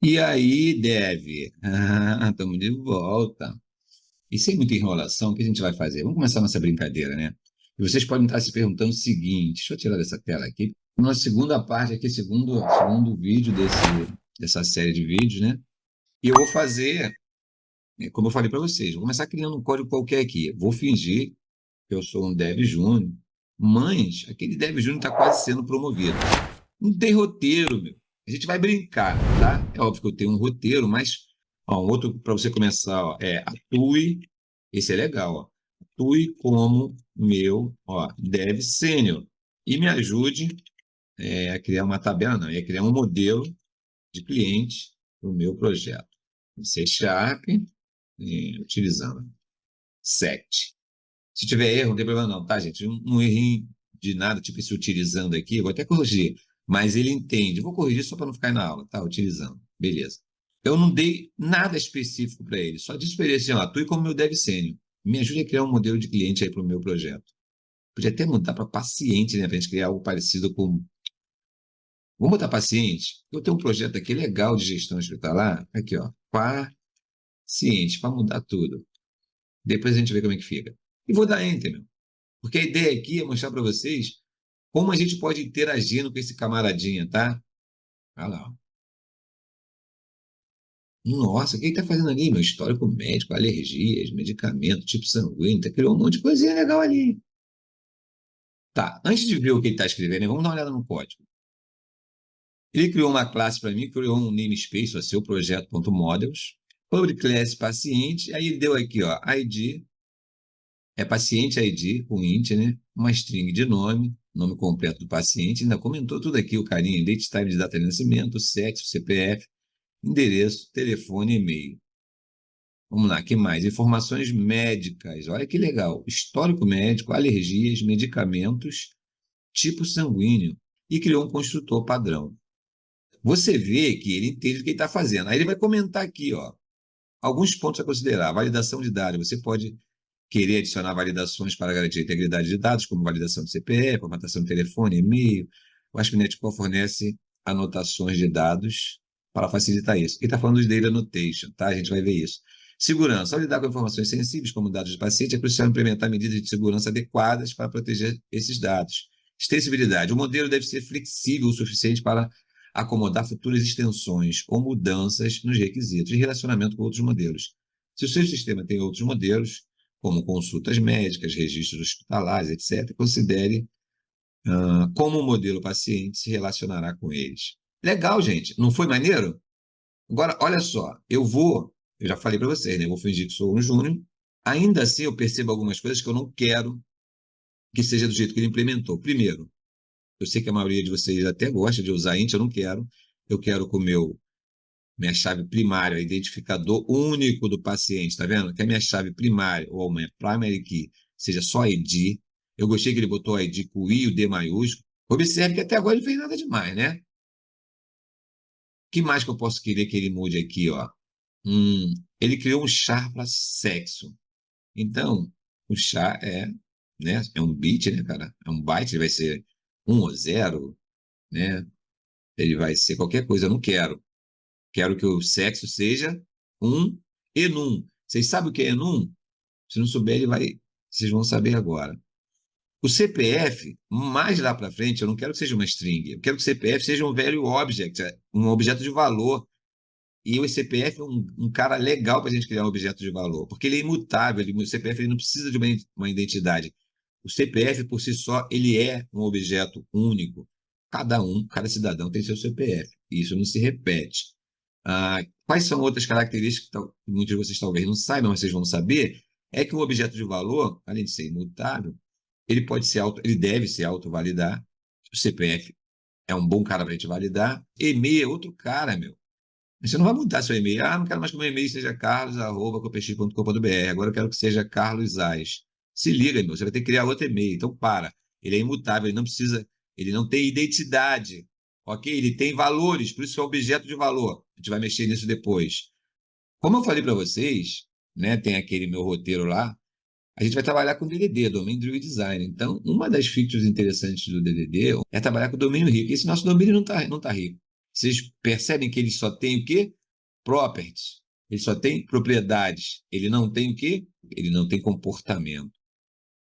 E aí, Dev? Estamos de volta. E sem muita enrolação, o que a gente vai fazer? Vamos começar nossa brincadeira, né? E vocês podem estar se perguntando o seguinte: deixa eu tirar dessa tela aqui. Nossa segunda parte aqui, segundo vídeo dessa série de vídeos, né? E eu vou fazer, como eu falei para vocês, vou começar criando um código qualquer aqui. Vou fingir que eu sou um Dev Júnior, mas aquele Dev Júnior está quase sendo promovido. Não tem roteiro, meu. A gente vai brincar, tá? É óbvio que eu tenho um roteiro, mas ó, um outro para você começar, ó, atue. Esse é legal, ó. Atue como meu, ó, dev sênior e me ajude a criar uma tabela, não, a criar um modelo de cliente para o meu projeto. C Sharp, utilizando sete. Se tiver erro, não tem problema não, tá, gente? Um errinho de nada, tipo esse utilizando aqui, eu vou até corrigir, mas ele entende. Eu vou corrigir só para não ficar na aula, tá? Utilizando. Beleza. Eu não dei nada específico para ele, só disse para ele assim, ó, atue como meu dev sênior. Me ajude a criar um modelo de cliente aí para o meu projeto. Podia até mudar para paciente, né? Para a gente criar algo parecido com. Vamos botar paciente? Eu tenho um projeto aqui legal de gestão hospitalar. Aqui, ó. Paciente, para mudar tudo. Depois a gente vê como é que fica. E vou dar enter, meu. Porque a ideia aqui é mostrar para vocês como a gente pode interagindo com esse camaradinha, tá? Olha lá. Ó. Nossa, o que ele está fazendo ali? Meu histórico médico, alergias, medicamento, tipo sanguíneo, tá, criou um monte de coisinha legal ali. Tá, antes de ver o que ele está escrevendo, né, vamos dar uma olhada no código. Ele criou uma classe para mim, criou um namespace, o seu projeto.models, public class paciente, aí ele deu aqui, ó, ID, paciente ID, com int, né? Uma string de nome completo do paciente, ainda comentou tudo aqui, o carinha, date time de data de nascimento, sexo, CPF, endereço, telefone, e-mail. Vamos lá, que mais? Informações médicas, olha que legal. Histórico médico, alergias, medicamentos, tipo sanguíneo. E criou um construtor padrão. Você vê que ele entende o que ele está fazendo. Aí ele vai comentar aqui, ó, alguns pontos a considerar. Validação de dados. Você pode querer adicionar validações para garantir a integridade de dados, como validação de CPF, formatação de telefone, e-mail. O ASP.NET Core fornece anotações de dados para facilitar isso. Ele está falando dos data annotation, tá? A gente vai ver isso. Segurança. Ao lidar com informações sensíveis, como dados do paciente, é crucial implementar medidas de segurança adequadas para proteger esses dados. Extensibilidade. O modelo deve ser flexível o suficiente para acomodar futuras extensões ou mudanças nos requisitos e relacionamento com outros modelos. Se o seu sistema tem outros modelos, como consultas médicas, registros hospitalares, etc., considere como o modelo paciente se relacionará com eles. Legal, gente. Não foi maneiro? Agora, olha só, eu já falei para vocês, né? Eu vou fingir que sou um júnior, ainda assim eu percebo algumas coisas que eu não quero que seja do jeito que ele implementou. Primeiro, eu sei que a maioria de vocês até gosta de usar int, eu não quero. Eu quero que minha chave primária, o identificador único do paciente, tá vendo? Que a minha chave primária, ou minha primary key, seja só ID. Eu gostei que ele botou ID com o I e o D maiúsculo. Observe que até agora ele não fez nada demais, né? O que mais que eu posso querer que ele mude aqui, ó? Ele criou um char para sexo. Então, o char né, é um bit, né, cara? É um byte, ele vai ser um ou zero, né? Ele vai ser qualquer coisa, eu não quero. Quero que o sexo seja um enum. Vocês sabem o que é enum? Se não souber, vocês vão saber agora. O CPF, mais lá para frente, eu não quero que seja uma string. Eu quero que o CPF seja um value object, um objeto de valor. E o CPF é um cara legal para a gente criar um objeto de valor, porque ele é imutável. O CPF ele não precisa de uma identidade. O CPF, por si só, ele é um objeto único. Cada cidadão tem seu CPF. E isso não se repete. Quais são outras características que muitos de vocês talvez não saibam, mas vocês vão saber? É que um objeto de valor, além de ser imutável, ele deve se autovalidar. O CPF é um bom cara para a gente validar. E-mail é outro cara, meu. Você não vai mudar seu e-mail. Não quero mais que o meu e-mail seja carlos@copexi.com.br. Agora eu quero que seja Carlos Ais. Se liga, meu, você vai ter que criar outro e-mail. Então, para. Ele é imutável, ele não tem identidade. Ok? Ele tem valores, por isso que é objeto de valor. A gente vai mexer nisso depois. Como eu falei para vocês, né, tem aquele meu roteiro lá, a gente vai trabalhar com DDD, Domain Driven Design. Então, uma das features interessantes do DDD é trabalhar com domínio rico. Esse nosso domínio não tá rico. Vocês percebem que ele só tem o quê? Properties. Ele só tem propriedades. Ele não tem o quê? Ele não tem comportamento.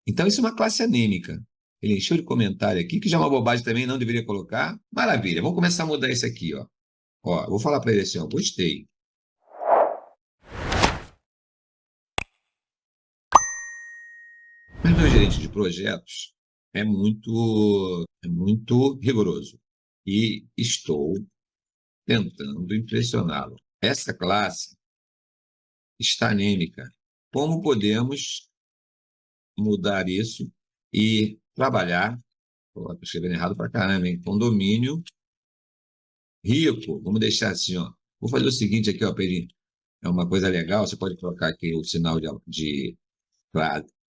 Então, isso é uma classe anêmica. Ele encheu de comentário aqui, que já é uma bobagem também, não deveria colocar. Maravilha, vamos começar a mudar isso aqui, ó. Ó, vou falar para ele assim, ó, gostei. Mas meu gerente de projetos é muito rigoroso. E estou tentando impressioná-lo. Essa classe está anêmica. Como podemos mudar isso e trabalhar? Estou escrevendo errado para caramba, hein? Condomínio rico. Vamos deixar assim, ó. Vou fazer o seguinte aqui, ó, Pedrinho. É uma coisa legal. Você pode colocar aqui o sinal de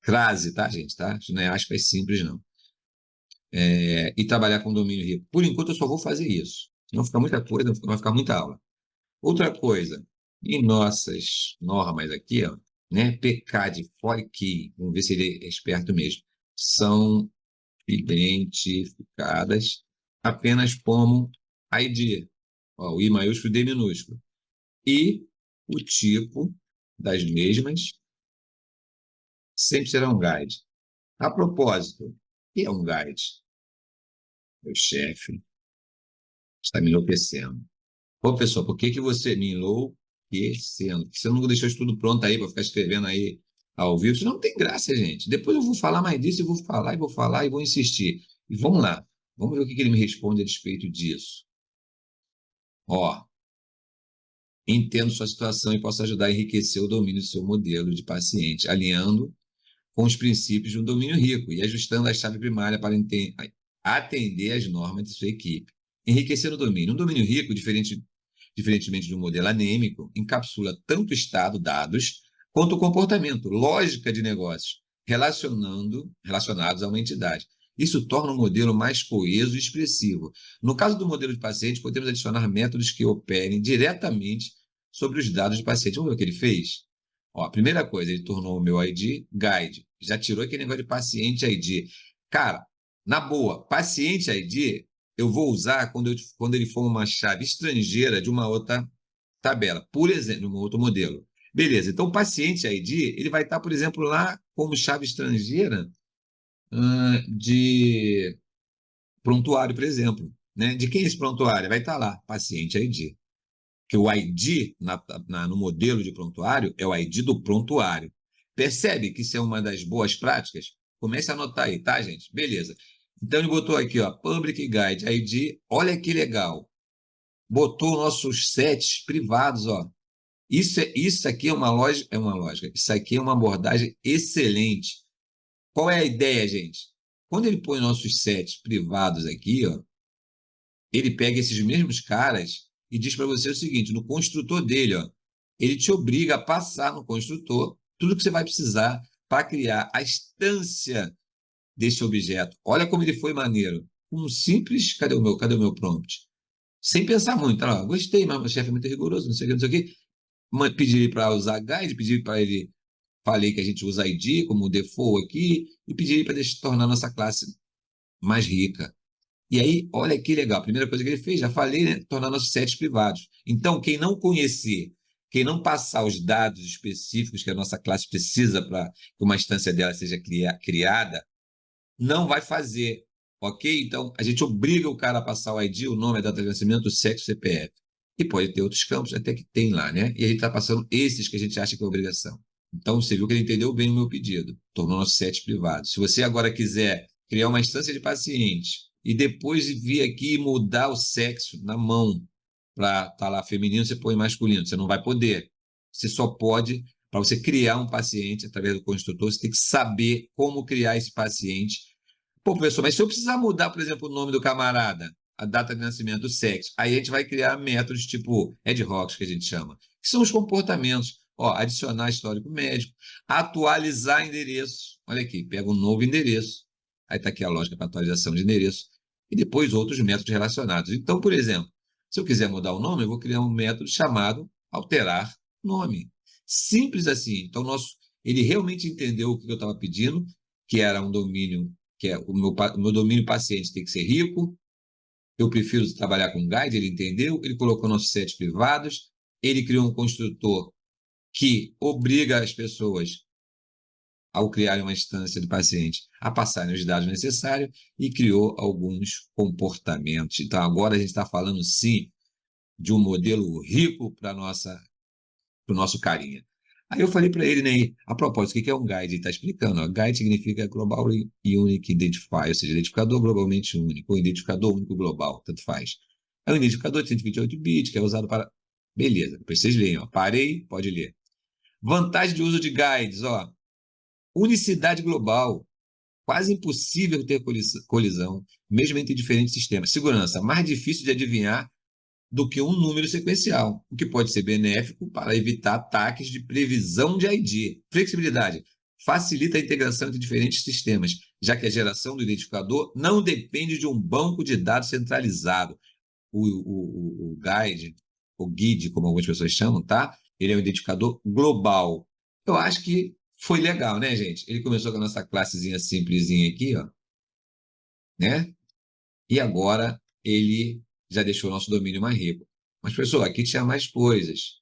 crase, tá, gente? Tá? Isso não é aspas simples, não. E trabalhar com domínio rico. Por enquanto, eu só vou fazer isso. Não fica muita coisa, não vai ficar muita aula. Outra coisa, em nossas normas aqui, ó, né, PCAD, FOIC, vamos ver se ele é esperto mesmo, são identificadas apenas como ID, ó, o I maiúsculo e D minúsculo. E o tipo das mesmas sempre será um guide. A propósito, o que é um guide? Meu chefe está me enlouquecendo. Ô, pessoal, por que você me enlouquecendo? Você não deixou isso tudo pronto aí para ficar escrevendo aí ao vivo? Isso não tem graça, gente. Depois eu vou falar mais disso, e vou falar, e vou falar, e vou insistir. E vamos lá. Vamos ver o que ele me responde a respeito disso. Ó, entendo sua situação e posso ajudar a enriquecer o domínio do seu modelo de paciente, alinhando com os princípios de um domínio rico e ajustando a chave primária para atender às normas de sua equipe. Enriquecer o domínio. Um domínio rico, diferentemente de um modelo anêmico, encapsula tanto o estado, dados, quanto o comportamento, lógica de negócios, relacionados a uma entidade. Isso torna o modelo mais coeso e expressivo. No caso do modelo de paciente, podemos adicionar métodos que operem diretamente sobre os dados do paciente. Vamos ver o que ele fez? Ó, a primeira coisa, ele tornou o meu ID guide. Já tirou aquele negócio de paciente ID. Cara, na boa, paciente ID eu vou usar quando ele for uma chave estrangeira de uma outra tabela, por exemplo, de um outro modelo. Beleza, então o paciente ID, ele vai estar, por exemplo, lá como chave estrangeira de prontuário, por exemplo. Né? De quem é esse prontuário? Vai estar lá, paciente ID. Que o ID no modelo de prontuário é o ID do prontuário. Percebe que isso é uma das boas práticas? Comece a anotar aí, tá, gente? Beleza. Então, ele botou aqui, ó, Public Guide ID. Olha que legal. Botou nossos sets privados, ó. Isso aqui é uma lógica. Isso aqui é uma abordagem excelente. Qual é a ideia, gente? Quando ele põe nossos sets privados aqui, ó, ele pega esses mesmos caras e diz para você o seguinte, no construtor dele, ó, ele te obriga a passar no construtor tudo que você vai precisar para criar a instância desse objeto. Olha como ele foi maneiro. Um simples, cadê o meu prompt? Sem pensar muito, tá? Gostei, mas o chefe é muito rigoroso, não sei o que, não sei o que. Pedi para usar guide, pedi para ele, falei que a gente usa ID como default aqui, e pedi para tornar nossa classe mais rica. E aí, olha que legal, a primeira coisa que ele fez, já falei, né? Tornar nossos sets privados. Então, quem não conhecer, quem não passar os dados específicos que a nossa classe precisa para que uma instância dela seja criada, não vai fazer, ok? Então, a gente obriga o cara a passar o ID, o nome, a data de nascimento, o sexo, o CPF. E pode ter outros campos, até que tem lá, né? E a gente está passando esses que a gente acha que é obrigação. Então, você viu que ele entendeu bem o meu pedido, tornou nossos sets privados. Se você agora quiser criar uma instância de paciente e depois vir aqui e mudar o sexo na mão para estar lá feminino, você põe masculino. Você não vai poder. Você só pode, para você criar um paciente através do construtor, você tem que saber como criar esse paciente. Pô, professor, mas se eu precisar mudar, por exemplo, o nome do camarada, a data de nascimento, o sexo, aí a gente vai criar métodos tipo ad hoc, que a gente chama, que são os comportamentos. Ó, adicionar histórico médico, atualizar endereço. Olha aqui, pega um novo endereço. Aí está aqui a lógica para atualização de endereço. E depois outros métodos relacionados. Então, por exemplo, se eu quiser mudar o nome, eu vou criar um método chamado alterar nome. Simples assim. Então, ele realmente entendeu o que eu estava pedindo, que era um domínio, que é o meu domínio paciente tem que ser rico, eu prefiro trabalhar com guide, ele entendeu, ele colocou nossos sets privados, ele criou um construtor que obriga as pessoas, ao criar uma instância do paciente, a passarem os dados necessários e criou alguns comportamentos. Então, agora a gente está falando, sim, de um modelo rico para o nosso carinha. Aí eu falei para ele, né, a propósito, o que é um guide? Ele está explicando. Ó, guide significa Global Unique Identifier, ou seja, identificador globalmente único, ou identificador único global, tanto faz. É um identificador de 128 bits, que é usado para... Beleza, depois vocês leem, ó. Parei, pode ler. Vantagem de uso de guides, ó. Unicidade global. Quase impossível ter colisão, mesmo entre diferentes sistemas. Segurança, mais difícil de adivinhar do que um número sequencial, o que pode ser benéfico para evitar ataques de previsão de ID. Flexibilidade, facilita a integração entre diferentes sistemas, já que a geração do identificador não depende de um banco de dados centralizado. O guide, o guide, como algumas pessoas chamam, tá? Ele é um identificador global. Eu acho que foi legal, né, gente? Ele começou com a nossa classezinha simplesinha aqui, ó, né? E agora ele já deixou o nosso domínio mais rico. Mas, pessoal, aqui tinha mais coisas.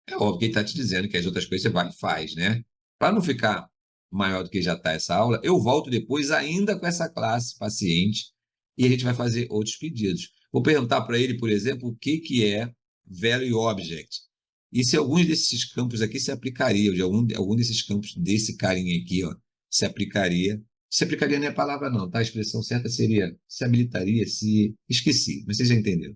É óbvio que ele está te dizendo que as outras coisas você vai e faz, né? Para não ficar maior do que já está essa aula, eu volto depois ainda com essa classe paciente e a gente vai fazer outros pedidos. Vou perguntar para ele, por exemplo, o que é Value Object. E se alguns desses campos aqui se aplicariam, de algum desses campos desse carinha aqui, ó, se aplicaria. Se aplicaria não é a palavra não, tá? A expressão certa seria se habilitaria, se... Esqueci, mas vocês já entenderam.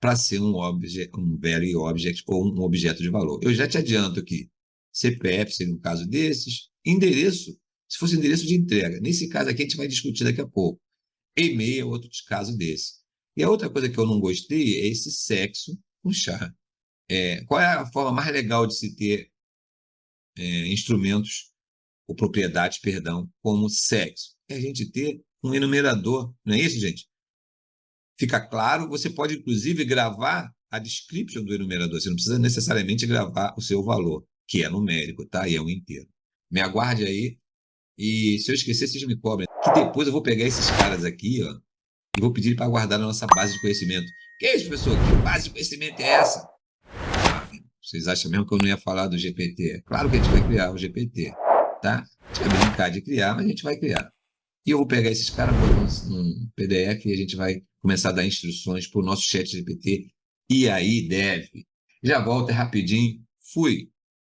Para ser um value object ou um objeto de valor. Eu já te adianto aqui, CPF seria um caso desses, endereço, se fosse endereço de entrega. Nesse caso aqui a gente vai discutir daqui a pouco. E-mail é outro caso desse. E a outra coisa que eu não gostei é esse sexo com char. Qual é a forma mais legal de se ter instrumentos, ou propriedades, perdão, como sexo? É a gente ter um enumerador, não é isso, gente? Fica claro, você pode inclusive gravar a description do enumerador, você não precisa necessariamente gravar o seu valor, que é numérico, tá? E é um inteiro. Me aguarde aí, e se eu esquecer, vocês me cobrem. Que depois eu vou pegar esses caras aqui, ó, e vou pedir para guardar na nossa base de conhecimento. Que é isso, professor? Que base de conhecimento é essa? Vocês acham mesmo que eu não ia falar do GPT? É claro que a gente vai criar o GPT, tá? A gente vai brincar de criar, mas a gente vai criar. E eu vou pegar esses caras, botar num PDF e a gente vai começar a dar instruções para o nosso chat GPT. E aí deve. Já volto rapidinho. Fui.